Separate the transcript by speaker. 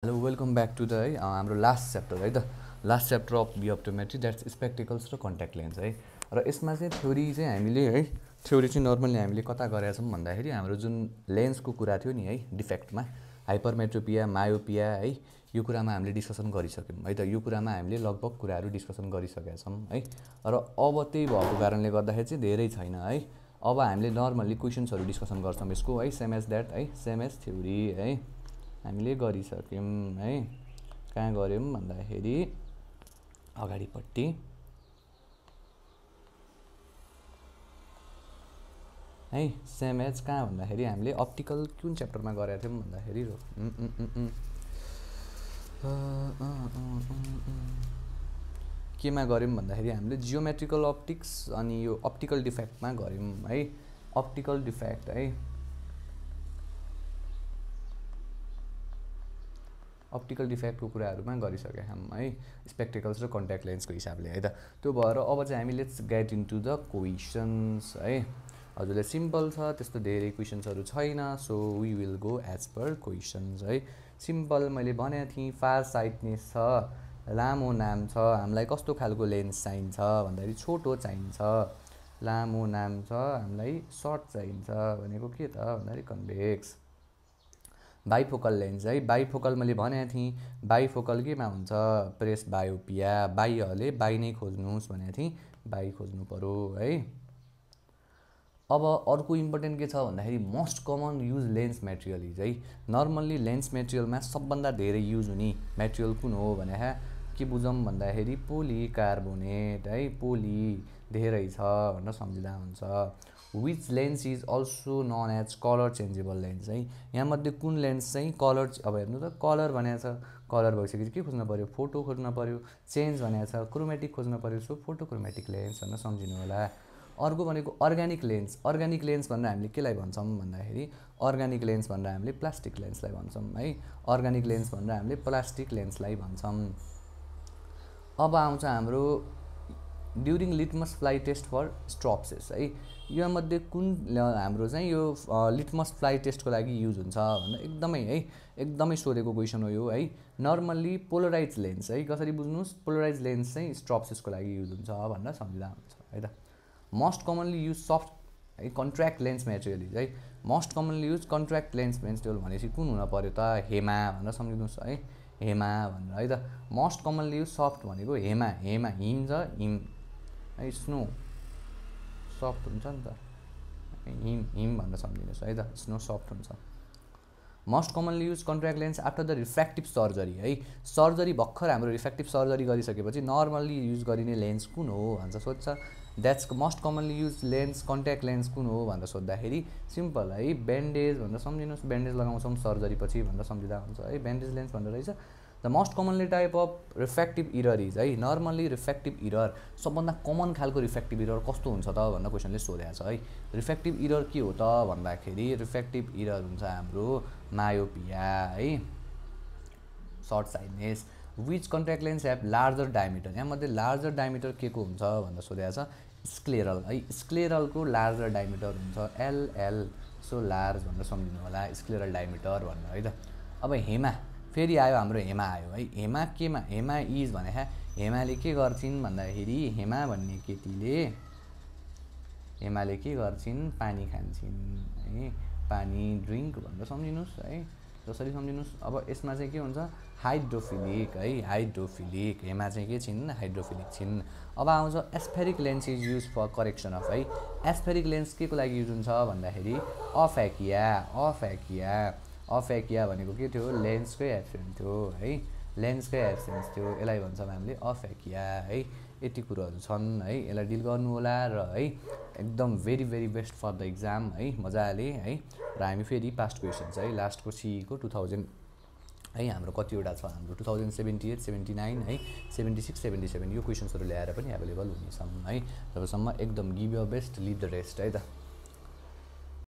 Speaker 1: hello welcome back to the है हाम्रो last chapter है त last chapter of bioptometry that's spectacles र कन्ट्याक्ट लेन्स है र यसमा चाहिँ थ्योरी चाहिँ हामीले है थ्योरी चाहिँ नर्मल्ली हामीले कता गरेका छौँ भन्दाखेरि हाम्रो जुन लेन्सको कुरा थियो नि है डिफेक्टमा हाइपरमेट्रोपिया मायोपिया है यो कुरामा हामीले डिस्कसन गरिसक्यौँ है त यो कुरामा हामीले लगभग कुराहरू डिस्कसन गरिसकेका छौँ है र अब त्यही भएको कारणले गर्दाखेरि चाहिँ धेरै छैन है अब हामीले नर्मल्ली क्वेसन्सहरू डिस्कसन गर्छौँ यसको है सेम एज द्याट है सेम एज थ्योरी है हामीले गरिसक्यौँ है कहाँ गऱ्यौँ भन्दाखेरि अगाडिपट्टि है सेम एज कहाँ भन्दाखेरि हामीले अप्टिकल कुन च्याप्टरमा गरेका थियौँ भन्दाखेरि केमा गऱ्यौँ भन्दाखेरि हामीले जियोमेट्रिकल अप्टिक्स अनि यो अप्टिकल डिफेक्टमा गऱ्यौँ है अप्टिकल डिफेक्ट है अप्टिकल डिफेक्टको कुराहरूमा गरिसकेका छौँ है स्पेक्टिकल्स र कन्ट्याक्ट लेन्सको हिसाबले है त त्यो भएर अब चाहिँ हामी let's get into the questions है हजुरले सिम्पल छ त्यस्तो धेरै क्वेसन्सहरू छैन so we will go as per questions है सिम्पल मैले भनेको थिएँ फार साइटनेस छ लामो नाम छ हामीलाई कस्तो खालको लेन्स चाहिन्छ भन्दाखेरि छोटो चाहिन्छ लामो नाम छ हामीलाई सर्ट चाहिन्छ भनेको के त भन्दाखेरि कन्भेक्स बाइफोकल लेन्स है बाइफोकल मैले भनेको थिएँ बाइफोकल केमा हुन्छ प्रेस बायोपिया बाइहरूले बाई नै खोज्नुहोस् भनेको थिएँ बाई खोज्नु पऱ्यो है अब अर्को इम्पोर्टेन्ट के छ भन्दाखेरि most common use lens material है नर्मल्ली लेन्स मेटेरियलमा सबभन्दा धेरै युज हुने मेटेरियल कुन हो भने के बुझौँ भन्दाखेरि पोलिकार्बोनेट है पोली धेरै छ भनेर सम्झिँदा हुन्छ which lens is also known as colour changeable lens है यहाँमध्ये कुन लेन्स चाहिँ कलर अब हेर्नु त कलर भनेको छ कलर भइसकेपछि के खोज्नु पऱ्यो फोटो खोज्नु पऱ्यो चेन्ज भनेको छ क्रोमेटिक खोज्नु पऱ्यो सो फोटोक्रोमेटिक लेन्स भनेर सम्झिनु होला अर्को भनेको अर्ग्यानिक लेन्स भनेर हामीले केलाई भन्छौँ भन्दाखेरि अर्ग्यानिक लेन्स भनेर हामीले प्लास्टिक लेन्सलाई भन्छौँ है अर्ग्यानिक लेन्स भनेर हामीले प्लास्टिक लेन्सलाई भन्छौँ अब आउँछ हाम्रो during Titmus fly test for stereopsis है यो मध्ये कुन हाम्रो चाहिँ यो लिटमस फ्लाई टेस्टको लागि युज हुन्छ भनेर एकदमै सोधेको क्वेसन हो यो है नर्मल्ली पोलराइज लेन्स है कसरी बुझ्नुहोस् पोलराइज लेन्स चाहिँ स्ट्रप्सेसको लागि युज हुन्छ भनेर सम्झिँदा हुन्छ है त मोस्ट कमनली युज सफ्ट है कन्ट्र्याक्ट लेन्स मेटेरियल है most commonly use contract lens material भनेपछि कुन हुन पर्यो त हेमा भनेर सम्झिनुहोस् है हेमा भनेर है त मोस्ट कमनली युज सफ्ट भनेको हेमा हिम छ हिम है स्नो सफ्ट हुन्छ नि त हिम भनेर सम्झिनुहोस् है त स्नो सफ्ट हुन्छ most commonly use contract lens after the refractive surgery है सर्जरी भर्खर हाम्रो रिफ्र्याक्टिभ सर्जरी गरिसकेपछि नर्मल्ली युज गरिने लेन्स कुन हो भनेर सोध्छ that's most commonly use lens contact lens कुन हो भनेर सोद्धाखेरि सिम्पल है ब्यान्डेज भनेर सम्झिनुहोस् ब्यान्डेज लगाउँछौँ सर्जरी पछि भनेर सम्झिँदा हुन्छ है ब्यान्डेज लेन्स भनेर रहेछ the most commonly type of refractive error is है नर्मल्ली रिफ्र्याक्टिभ इरर सबभन्दा कमन खालको रिफ्र्याक्टिभ इरर कस्तो हुन्छ त भनेर क्वेसनले सोधेको छ है रिफ्र्याक्टिभ इरर के हो त भन्दाखेरि रिफ्र्याक्टिभ इरर हुन्छ हाम्रो मायोपिया है short sightedness which contact lens have larger diameter यहाँमध्ये लार्जर डायमिटर के को हुन्छ भनेर सोधेको छ स्क्लेरल है स्क्लेरलको लार्जर डायमिटर हुन्छ एलएल सो लार्ज भनेर सम्झिनु होला स्क्लेरल डायमिटर भनेर है त अब हेमा फेरि आयो हाम्रो हेमा आयो है हेमा केमा हेमा इज भने हेमाले के गर्छिन् भन्दाखेरि हेमा भन्ने केटीले हेमाले के गर्छिन् पानी खान्छन् है पानी ड्रिङ्क भनेर सम्झिनुहोस् है जसरी सम्झिनुहोस् अब यसमा चाहिँ के हुन्छ हाइड्रोफिलिक है हाइड्रोफिलिक हेमा चाहिँ के छिन् हाइड्रोफिलिक छिन् अब आउँछ aspheric lens is use for correction of है एस्फेरिक लेन्स के को लागि युज हुन्छ भन्दाखेरि अफेकिया भनेको के थियो लेन्सकै एब्सेन्ट थियो है लेन्सकै एब्सेन्स थियो यसलाई भन्छौँ हामीले अफेकिया है यति कुरोहरू छन् है यसलाई डिल गर्नु होला र है एकदम very very best for the exam है मजाले है र हामी फेरि पास्ट क्वेसन्स है लास्टको सीको 2000 है हाम्रो कतिवटा छ हाम्रो 2078 79 है 76 77 यो क्वेसन्सहरू ल्याएर पनि एभाइलेबल हुनेछौँ है जबसम्म एकदम give your best leave the rest है त